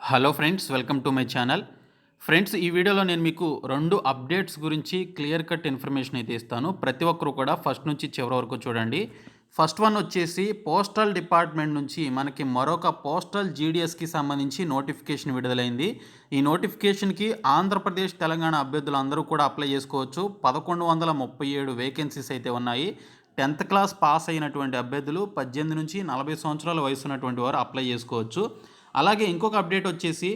Hello friends, welcome to my channel. Friends, ఈ వీడియోలో నేను మీకు 2 అప్డేట్స్ గురించి క్లియర్ కట్ ఇన్ఫర్మేషన్ అయితే ఇస్తాను. ప్రతి ఒక్కరు కూడా ఫస్ట్ నుంచి చివరి వరకు చూడండి. ఫస్ట్ వన్ వచ్చేసి పోస్టల్ డిపార్ట్మెంట్ నుంచి మనకి మరొక పోస్టల్ జీడీఎస్కి సంబంధించి నోటిఫికేషన్ విడుదలైంది. ఈ నోటిఫికేషన్కి ఆంధ్రప్రదేశ్, తెలంగాణ అభ్యర్థులు అందరూ కూడా అప్లై చేసుకోవచ్చు. 1137 వేకెన్సీస్ అయితే ఉన్నాయి. 10th క్లాస్ పాస్ అయినటువంటి అభ్యర్థులు 18 నుంచి 40 సంవత్సరాల వయసు ఉన్నటువంటి వారు అప్లై చేసుకోవచ్చు. అలాగే ఇంకొక అప్డేట్ వచ్చేసి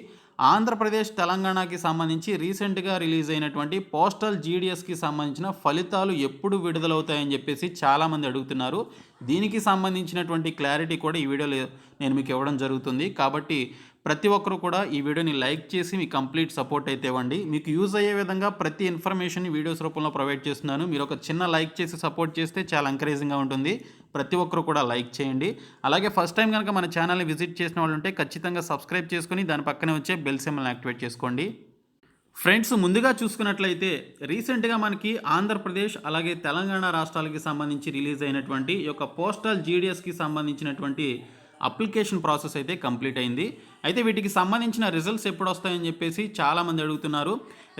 ఆంధ్రప్రదేశ్, తెలంగాణకి సంబంధించి రీసెంట్గా రిలీజ్ అయినటువంటి పోస్టల్ జీడీఎస్కి సంబంధించిన ఫలితాలు ఎప్పుడు విడుదలవుతాయని చెప్పేసి చాలామంది అడుగుతున్నారు. దీనికి సంబంధించినటువంటి క్లారిటీ కూడా ఈ వీడియోలో నేను మీకు ఇవ్వడం జరుగుతుంది. కాబట్టి ప్రతి ఒక్కరు కూడా ఈ వీడియోని లైక్ చేసి మీ కంప్లీట్ సపోర్ట్ అయితే ఇవ్వండి. మీకు యూజ్ అయ్యే విధంగా ప్రతి ఇన్ఫర్మేషన్ వీడియోస్ రూపంలో ప్రొవైడ్ చేస్తున్నాను. మీరు ఒక చిన్న లైక్ చేసి సపోర్ట్ చేస్తే చాలా ఎంకరేజింగ్గా ఉంటుంది. ప్రతి ఒక్కరు కూడా లైక్ చేయండి. అలాగే ఫస్ట్ టైం కనుక మన ఛానల్ని విజిట్ చేసిన వాళ్ళు ఉంటే ఖచ్చితంగా సబ్స్క్రైబ్ చేసుకుని దాని పక్కనే వచ్చే బెల్ సింబల్ని యాక్టివేట్ చేసుకోండి. ఫ్రెండ్స్, ముందుగా చూసుకున్నట్లయితే రీసెంట్గా మనకి ఆంధ్రప్రదేశ్ అలాగే తెలంగాణ రాష్ట్రాలకి సంబంధించి రిలీజ్ అయినటువంటి ఈ యొక్క పోస్టల్ జీడీఎస్కి సంబంధించినటువంటి అప్లికేషన్ ప్రాసెస్ అయితే కంప్లీట్ అయింది. అయితే వీటికి సంబంధించిన రిజల్ట్స్ ఎప్పుడు వస్తాయని చెప్పేసి చాలామంది అడుగుతున్నారు.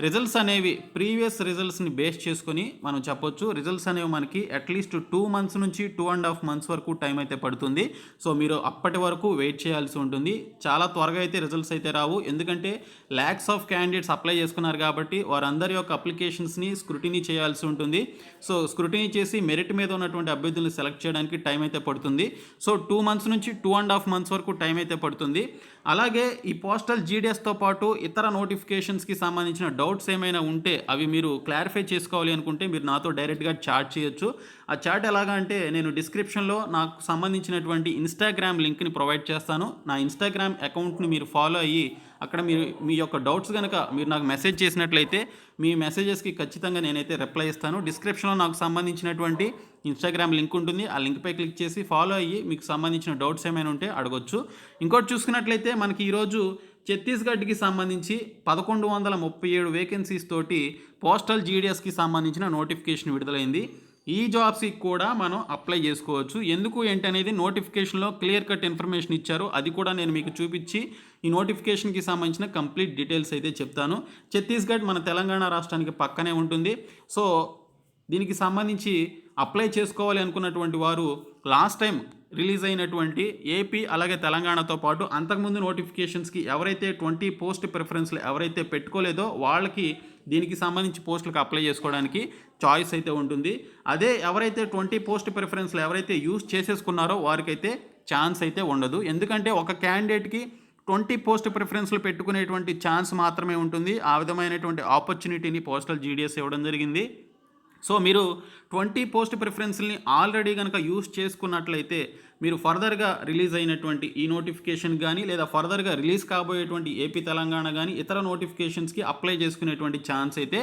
రిజల్ట్స్ అనేవి ప్రీవియస్ రిజల్ట్స్ని బేస్ చేసుకొని మనం చెప్పొచ్చు. రిజల్ట్స్ అనేవి మనకి అట్లీస్ట్ 2 months నుంచి 2.5 months వరకు టైం అయితే పడుతుంది. సో మీరు అప్పటి వరకు వెయిట్ చేయాల్సి ఉంటుంది. చాలా త్వరగా అయితే రిజల్ట్స్ అయితే రావు. ఎందుకంటే ల్యాక్స్ ఆఫ్ క్యాండిడేట్స్ అప్లై చేసుకున్నారు కాబట్టి వారందరి యొక్క అప్లికేషన్స్ని స్క్రూటినీ చేయాల్సి ఉంటుంది. సో స్క్రూటినీ చేసి మెరిట్ మీద ఉన్నటువంటి అభ్యర్థులను సెలెక్ట్ చేయడానికి టైం అయితే పడుతుంది. సో 2 months నుంచి 2.5 months వరకు టైం అయితే పడుతుంది. అలాగే ఈ పోస్టల్ జీడీఎస్తో పాటు ఇతర నోటిఫికేషన్స్కి సంబంధించిన డౌట్స్ ఏమైనా ఉంటే అవి మీరు క్లారిఫై చేసుకోవాలి అనుకుంటే మీరు నాతో డైరెక్ట్గా చాట్ చేయొచ్చు. ఆ చాట్ ఎలాగా అంటే నేను డిస్క్రిప్షన్లో నాకు సంబంధించినటువంటి ఇన్స్టాగ్రామ్ లింక్ని ప్రొవైడ్ చేస్తాను. నా ఇన్స్టాగ్రామ్ అకౌంట్ని మీరు ఫాలో అయ్యి అక్కడ మీరు మీ యొక్క డౌట్స్ కనుక మీరు నాకు మెసేజ్ చేసినట్లయితే మీ మెసేజెస్కి ఖచ్చితంగా నేనైతే రిప్లై ఇస్తాను. డిస్క్రిప్షన్లో నాకు సంబంధించినటువంటి ఇన్స్టాగ్రామ్ లింక్ ఉంటుంది. ఆ లింక్పై క్లిక్ చేసి ఫాలో అయ్యి మీకు సంబంధించిన డౌట్స్ ఏమైనా ఉంటే అడగొచ్చు. ఇంకోటి చూసుకున్నట్లయితే మనకి ఈరోజు ఛత్తీస్గఢ్కి సంబంధించి 1137 వేకెన్సీస్ తోటి పోస్టల్ జీడీఎస్కి సంబంధించిన నోటిఫికేషన్ విడుదలైంది. ఈ జాబ్స్కి కూడా మనం అప్లై చేసుకోవచ్చు. ఎందుకు ఏంటనేది నోటిఫికేషన్లో క్లియర్ కట్ ఇన్ఫర్మేషన్ ఇచ్చారు. అది కూడా నేను మీకు చూపించి ఈ నోటిఫికేషన్కి సంబంధించిన కంప్లీట్ డీటెయిల్స్ అయితే చెప్తాను. ఛత్తీస్గఢ్ మన తెలంగాణ రాష్ట్రానికి పక్కనే ఉంటుంది. సో దీనికి సంబంధించి అప్లై చేసుకోవాలి అనుకున్నటువంటి వారు లాస్ట్ టైం రిలీజ్ అయినటువంటి ఏపీ అలాగే తెలంగాణతో పాటు అంతకుముందు నోటిఫికేషన్స్కి ఎవరైతే 20 పోస్ట్ ప్రిఫరెన్స్లు ఎవరైతే పెట్టుకోలేదో వాళ్ళకి దీనికి సంబంధించి పోస్టులకు అప్లై చేసుకోవడానికి చాయిస్ అయితే ఉంటుంది. అదే ఎవరైతే 20 పోస్ట్ ప్రిఫరెన్స్లు ఎవరైతే యూజ్ చేసేసుకున్నారో వారికైతే ఛాన్స్ అయితే ఉండదు. ఎందుకంటే ఒక క్యాండిడేట్కి 20 పోస్ట్ ప్రిఫరెన్స్లు పెట్టుకునేటువంటి ఛాన్స్ మాత్రమే ఉంటుంది. ఆ విధమైనటువంటి ఆపర్చునిటీని పోస్టల్ జీడీఎస్ ఇవ్వడం జరిగింది. సో మీరు 20 పోస్ట్ ప్రిఫరెన్స్ని ఆల్రెడీ కనుక యూస్ చేసుకున్నట్లయితే మీరు ఫర్దర్గా రిలీజ్ అయినటువంటి ఈ నోటిఫికేషన్ కానీ లేదా ఫర్దర్గా రిలీజ్ కాబోయేటువంటి ఏపీ తెలంగాణ కానీ ఇతర నోటిఫికేషన్స్కి అప్లై చేసుకునేటువంటి ఛాన్స్ అయితే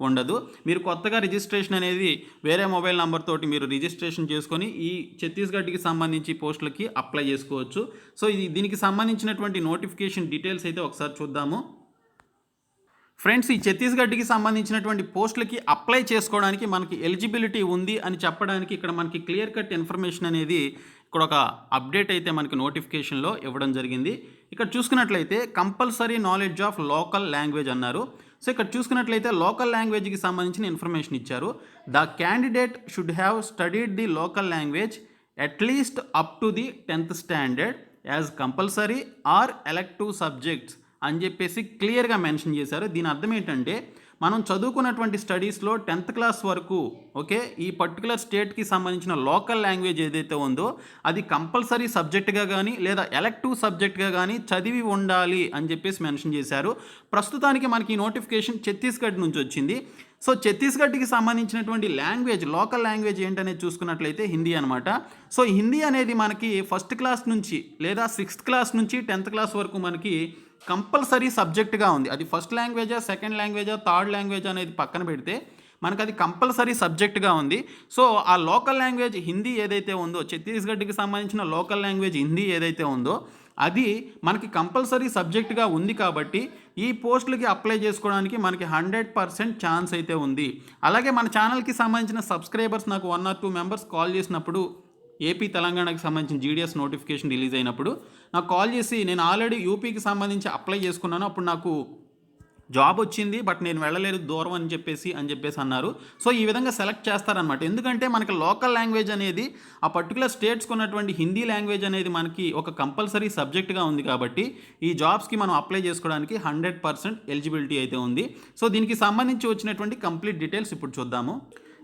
ఉండదు. మీరు కొత్తగా రిజిస్ట్రేషన్ అనేది వేరే మొబైల్ నెంబర్ తోటి మీరు రిజిస్ట్రేషన్ చేసుకొని ఈ ఛత్తీస్గఢ్కి సంబంధించి పోస్టులకి అప్లై చేసుకోవచ్చు. సో దీనికి సంబంధించినటువంటి నోటిఫికేషన్ డీటెయిల్స్ అయితే ఒకసారి చూద్దాము. ఫ్రెండ్స్, ఈ ఛత్తీస్గఢ్కి సంబంధించినటువంటి పోస్టులకి అప్లై చేసుకోవడానికి మనకి ఎలిజిబిలిటీ ఉంది అని చెప్పడానికి ఇక్కడ మనకి క్లియర్ కట్ ఇన్ఫర్మేషన్ అనేది ఇక్కడ ఒక అప్డేట్ అయితే మనకి నోటిఫికేషన్లో ఇవ్వడం జరిగింది. ఇక్కడ చూసుకున్నట్లయితే compulsory knowledge of local language అన్నారు. సో ఇక్కడ చూసుకున్నట్లయితే లోకల్ లాంగ్వేజ్కి సంబంధించిన ఇన్ఫర్మేషన్ ఇచ్చారు. The candidate should have studied the local language at least up to the 10th standard as compulsory or elective subjects అని చెప్పేసి క్లియర్గా మెన్షన్ చేశారు. దీని అర్థం ఏంటంటే మనం చదువుకున్నటువంటి స్టడీస్లో 10th క్లాస్ వరకు ఓకే ఈ పర్టికులర్ స్టేట్కి సంబంధించిన లోకల్ లాంగ్వేజ్ ఏదైతే ఉందో అది కంపల్సరీ సబ్జెక్ట్గా కానీ లేదా ఎలెక్టివ్ సబ్జెక్ట్గా కానీ చదివి ఉండాలి అని చెప్పేసి మెన్షన్ చేశారు. ప్రస్తుతానికి మనకి ఈ నోటిఫికేషన్ ఛత్తీస్గఢ్ నుంచి వచ్చింది. సో ఛత్తీస్గఢ్కి సంబంధించినటువంటి లాంగ్వేజ్ లోకల్ లాంగ్వేజ్ ఏంటనేది చూసుకున్నట్లయితే హిందీ అనమాట. సో హిందీ అనేది మనకి 1st క్లాస్ నుంచి లేదా 6th క్లాస్ నుంచి 10th క్లాస్ వరకు మనకి కంపల్సరీ సబ్జెక్ట్గా ఉంది. అది ఫస్ట్ లాంగ్వేజా, సెకండ్ లాంగ్వేజా, థర్డ్ లాంగ్వేజ్ అనేది పక్కన పెడితే మనకు అది కంపల్సరీ సబ్జెక్ట్గా ఉంది. సో ఆ లోకల్ లాంగ్వేజ్ హిందీ ఏదైతే ఉందో ఛత్తీస్గఢ్కి సంబంధించిన లోకల్ లాంగ్వేజ్ హిందీ ఏదైతే ఉందో అది మనకి కంపల్సరీ సబ్జెక్ట్గా ఉంది కాబట్టి ఈ పోస్టులకి అప్లై చేసుకోవడానికి మనకి 100% ఛాన్స్ అయితే ఉంది. అలాగే మన ఛానల్కి సంబంధించిన సబ్స్క్రైబర్స్ నాకు 1 or 2 మెంబర్స్ కాల్ చేసినప్పుడు ఏపీ తెలంగాణకి సంబంధించిన జీడీఎస్ నోటిఫికేషన్ రిలీజ్ అయినప్పుడు నాకు కాల్ చేసి, నేను ఆల్రెడీ యూపీకి సంబంధించి అప్లై చేసుకున్నాను, అప్పుడు నాకు జాబ్ వచ్చింది, బట్ నేను వెళ్ళలేదు దూరం అని చెప్పేసి అన్నారు. సో ఈ విధంగా సెలెక్ట్ చేస్తారనమాట. ఎందుకంటే మనకి లోకల్ లాంగ్వేజ్ అనేది ఆ పర్టికులర్ స్టేట్స్కి ఉన్నటువంటి హిందీ లాంగ్వేజ్ అనేది మనకి ఒక కంపల్సరీ సబ్జెక్ట్గా ఉంది కాబట్టి ఈ జాబ్స్కి మనం అప్లై చేసుకోవడానికి 100% ఎలిజిబిలిటీ అయితే ఉంది. సో దీనికి సంబంధించి వచ్చినటువంటి కంప్లీట్ డీటెయిల్స్ ఇప్పుడు చూద్దాము.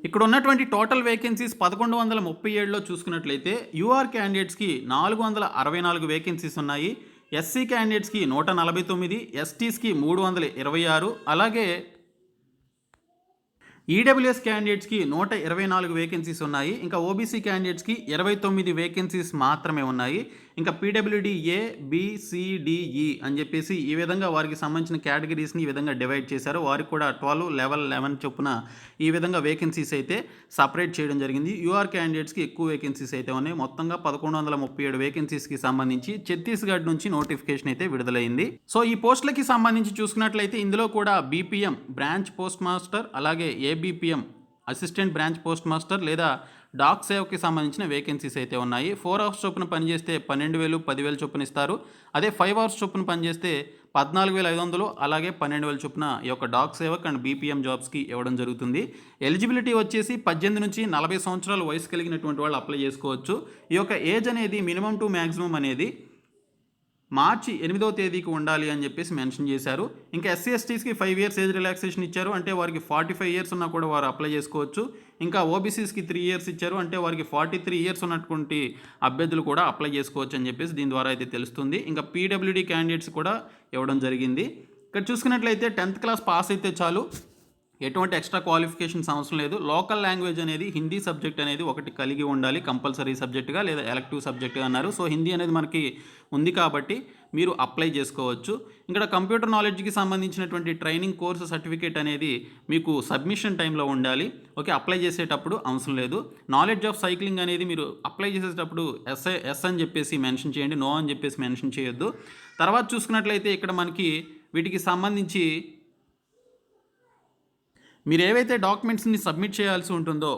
ఇక్కడ ఉన్నటువంటి టోటల్ వేకెన్సీస్ 1137లో చూసుకున్నట్లయితే యూఆర్ క్యాండిడేట్స్కి 464 వేకెన్సీస్ ఉన్నాయి. ఎస్సీ క్యాండిడేట్స్కి 149, ఎస్టీస్కి 326, అలాగే ఈడబ్ల్యూఎస్ క్యాండిడేట్స్కి 124 వేకెన్సీస్ ఉన్నాయి. ఇంకా ఓబీసీ క్యాండిడేట్స్కి 29 వేకెన్సీస్ మాత్రమే ఉన్నాయి. ఇంకా పీడబ్ల్యూడీ ఏ, బి, సి, డి, ఈ అని చెప్పేసి ఈ విధంగా వారికి సంబంధించిన కేటగిరీస్ని ఈ విధంగా డివైడ్ చేశారు. వారికి కూడా 12, 11 చొప్పున ఈ విధంగా వేకెన్సీస్ అయితే సపరేట్ చేయడం జరిగింది. యూఆర్ క్యాండిడేట్స్కి ఎక్కువ వేకెన్సీస్ అయితే ఉన్నాయి. మొత్తంగా 1137 వేకెన్సీస్కి సంబంధించి ఛత్తీస్గఢ్ నుంచి నోటిఫికేషన్ అయితే విడుదలైంది. సో ఈ పోస్టులకి సంబంధించి చూసుకున్నట్లయితే ఇందులో కూడా బీపీఎం బ్రాంచ్ పోస్ట్ మాస్టర్, అలాగే ABPM assistant branch post master లేదా డాక్ సేవకి సంబంధించిన వేకెన్సీస్ అయితే ఉన్నాయి. 4 అవర్స్ చొప్పున పనిచేస్తే 12,000, 10,000 చొప్పున ఇస్తారు. అదే 5 అవర్స్ చొప్పున పనిచేస్తే 14,500, అలాగే 12,000 చొప్పున ఈ యొక్క డాక్ సేవక్ అండ్ బీపీఎం జాబ్స్కి ఇవ్వడం జరుగుతుంది. ఎలిజిబిలిటీ వచ్చేసి 18 నుంచి 40 సంవత్సరాల వయసు కలిగినటువంటి వాళ్ళు అప్లై చేసుకోవచ్చు. ఈ యొక్క ఏజ్ అనేది మినిమం టు మ్యాక్సిమం అనేది మార్చి 8వ తేదీకి ఉండాలి అని చెప్పేసి మెన్షన్ చేశారు. ఇంకా ఎస్సీ ఎస్టీస్కి 5 ఇయర్స్ ఏజ్ రిలాక్సేషన్ ఇచ్చారు, అంటే వారికి 45 ఇయర్స్ ఉన్నా కూడా వారు అప్లై చేసుకోవచ్చు. ఇంకా ఓబీసీస్కి 3 ఇయర్స్ ఇచ్చారు, అంటే వారికి 43 ఇయర్స్ ఉన్నటువంటి అభ్యర్థులు కూడా అప్లై చేసుకోవచ్చు అని చెప్పేసి దీని ద్వారా అయితే తెలుస్తుంది. ఇంకా పీడబ్ల్యూడీ క్యాండిడేట్స్ కూడా ఇవ్వడం జరిగింది. ఇక్కడ చూసుకున్నట్లయితే 10th క్లాస్ పాస్ అయితే చాలు, ఎటువంటి ఎక్స్ట్రా క్వాలిఫికేషన్స్ అవసరం లేదు. లోకల్ లాంగ్వేజ్ అనేది హిందీ సబ్జెక్ట్ అనేది ఒకటి కలిగి ఉండాలి కంపల్సరీ సబ్జెక్ట్గా లేదా ఎలెక్టివ్ సబ్జెక్ట్గా అన్నారు. సో హిందీ అనేది మనకి ఉంది కాబట్టి మీరు అప్లై చేసుకోవచ్చు. ఇక్కడ కంప్యూటర్ నాలెడ్జ్కి సంబంధించినటువంటి ట్రైనింగ్ కోర్సు సర్టిఫికేట్ అనేది మీకు సబ్మిషన్ టైంలో ఉండాలి. ఓకే, అప్లై చేసేటప్పుడు అవసరం లేదు. నాలెడ్జ్ ఆఫ్ సైక్లింగ్ అనేది మీరు అప్లై చేసేటప్పుడు ఎస్ అని చెప్పేసి మెన్షన్ చేయండి, నో అని చెప్పేసి మెన్షన్ చేయొద్దు. తర్వాత చూసుకున్నట్లయితే ఇక్కడ మనకి వీటికి సంబంధించి మీరు ఏవైతే డాక్యుమెంట్స్ని సబ్మిట్ చేయాల్సి ఉంటుందో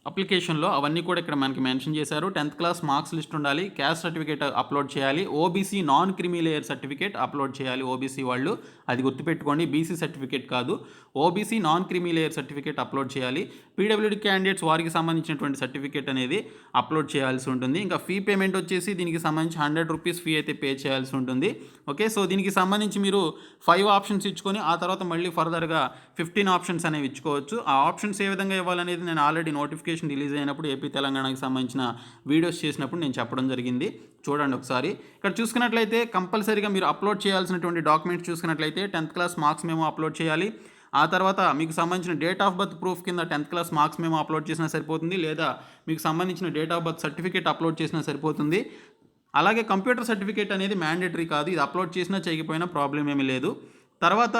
అప్లికేషన్లో అవన్నీ కూడా ఇక్కడ మనకి మెన్షన్ చేశారు. 10th క్లాస్ మార్క్స్ లిస్ట్ ఉండాలి, క్యాస్ట్ సర్టిఫికేట్ అప్లోడ్ చేయాలి, OBC non creamy layer certificate upload చేయాలి. ఓబీసీ వాళ్ళు అది గుర్తుపెట్టుకోండి, బీసీ సర్టిఫికేట్ కాదు, OBC non creamy layer certificate upload చేయాలి. పీడబ్ల్యూడీ క్యాండిడేట్స్ వారికి సంబంధించినటువంటి సర్టిఫికేట్ అనేది అప్లోడ్ చేయాల్సి ఉంటుంది. ఇంకా ఫీ పేమెంట్ వచ్చేసి దీనికి సంబంధించి 100 రూపీస్ ఫీ అయితే పే చేయాల్సి ఉంటుంది. ఓకే, సో దీనికి సంబంధించి మీరు 5 ఆప్షన్స్ ఇచ్చుకొని ఆ తర్వాత మళ్ళీ ఫర్దర్గా 15 ఆప్షన్స్ అనేవి ఇచ్చుకోవచ్చు. ఆ ఆప్షన్స్ ఏ విధంగా ఇవ్వాలనేది నేను ఆల్రెడీ నోటిఫికేషన్ రిలీజ్ అయినప్పుడు ఏపీ తెలంగాణకి సంబంధించిన వీడియోస్ చేసినప్పుడు నేను చెప్పడం జరిగింది, చూడండి ఒకసారి. ఇక్కడ చూసుకున్నట్లయితే కంపల్సరీగా మీరు అప్లోడ్ చేయాల్సినటువంటి డాక్యుమెంట్స్ చూసుకున్నట్లయితే 10th క్లాస్ మార్క్స్ మేము అప్లోడ్ చేయాలి. ఆ తర్వాత మీకు సంబంధించిన డేట్ ఆఫ్ బర్త్ ప్రూఫ్ కింద 10th క్లాస్ మార్క్స్ మేము అప్లోడ్ చేసినా సరిపోతుంది, లేదా మీకు సంబంధించిన date of birth certificate upload చేసినా సరిపోతుంది. అలాగే కంప్యూటర్ సర్టిఫికేట్ అనేది మ్యాండేటరీ కాదు, ఇది అప్లోడ్ చేసినా చేయకపోయినా ప్రాబ్లం ఏమీ లేదు. తర్వాత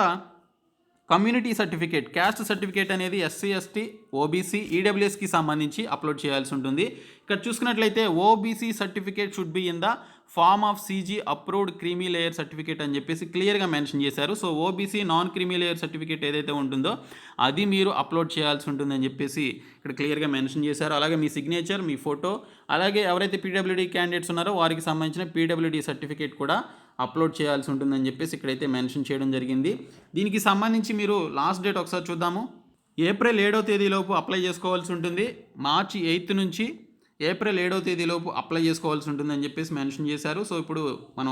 కమ్యూనిటీ సర్టిఫికేట్, క్యాస్ట్ సర్టిఫికేట్ అనేది ఎస్సీ ఎస్టీ ఓబీసీ ఈడబ్ల్యూఎస్కి సంబంధించి అప్లోడ్ చేయాల్సి ఉంటుంది. ఇక్కడ చూసుకున్నట్లయితే OBC certificate should be in the form of CG approved creamy layer certificate అని చెప్పేసి క్లియర్గా మెన్షన్ చేశారు. So OBC non creamy layer certificate ఏదైతే ఉంటుందో అది మీరు అప్లోడ్ చేయాల్సి ఉంటుందని చెప్పేసి ఇక్కడ క్లియర్గా మెన్షన్ చేశారు. అలాగే మీ సిగ్నేచర్, మీ ఫోటో, అలాగే ఎవరైతే పీడబ్ల్యూడీ క్యాండిడేట్స్ ఉన్నారో వారికి సంబంధించిన పీడబ్ల్యూడీ సర్టిఫికేట్ కూడా అప్లోడ్ చేయాల్సి ఉంటుందని చెప్పేసి ఇక్కడైతే మెన్షన్ చేయడం జరిగింది. దీనికి సంబంధించి మీరు లాస్ట్ డేట్ ఒకసారి చూద్దాము. ఏప్రిల్ 7వ తేదీలోపు అప్లై చేసుకోవాల్సి ఉంటుంది. మార్చి 8 నుంచి ఏప్రిల్ 7వ తేదీలోపు అప్లై చేసుకోవాల్సి ఉంటుందని చెప్పేసి మెన్షన్ చేశారు. సో ఇప్పుడు మనం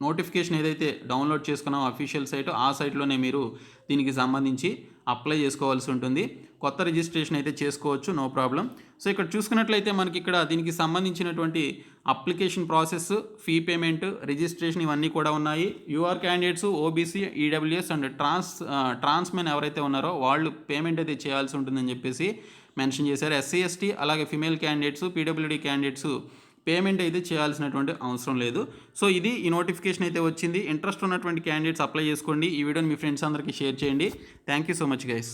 నోటిఫికేషన్ ఏదైతే డౌన్లోడ్ చేసుకున్నామో అఫీషియల్ సైట్, ఆ సైట్లోనే మీరు దీనికి సంబంధించి అప్లై చేసుకోవాల్సి ఉంటుంది. కొత్త రిజిస్ట్రేషన్ అయితే చేసుకోవచ్చు, నో ప్రాబ్లం. సో ఇక్కడ చూసుకున్నట్లయితే మనకి ఇక్కడ దీనికి సంబంధించినటువంటి application process, fee payment, registration ఇవన్నీ కూడా ఉన్నాయి. UR candidates, OBC, EWS and transmen ఎవరైతే ఉన్నారో వాళ్ళు పేమెంట్ అయితే చేయాల్సి ఉంటుందని చెప్పేసి మెన్షన్ చేశారు. ఎస్సీ ఎస్టీ అలాగే female candidates, PWD candidates payment అయితే చేయాల్సినటువంటి అవసరం లేదు. సో ఇది ఈ నోటిఫికేషన్ అయితే వచ్చింది. ఇంట్రెస్ట్ ఉన్నటువంటి క్యాండిడేట్స్ అప్లై చేసుకోండి. ఈ వీడియోని మీ ఫ్రెండ్స్ అందరికీ షేర్ చేయండి. Thank you so much guys.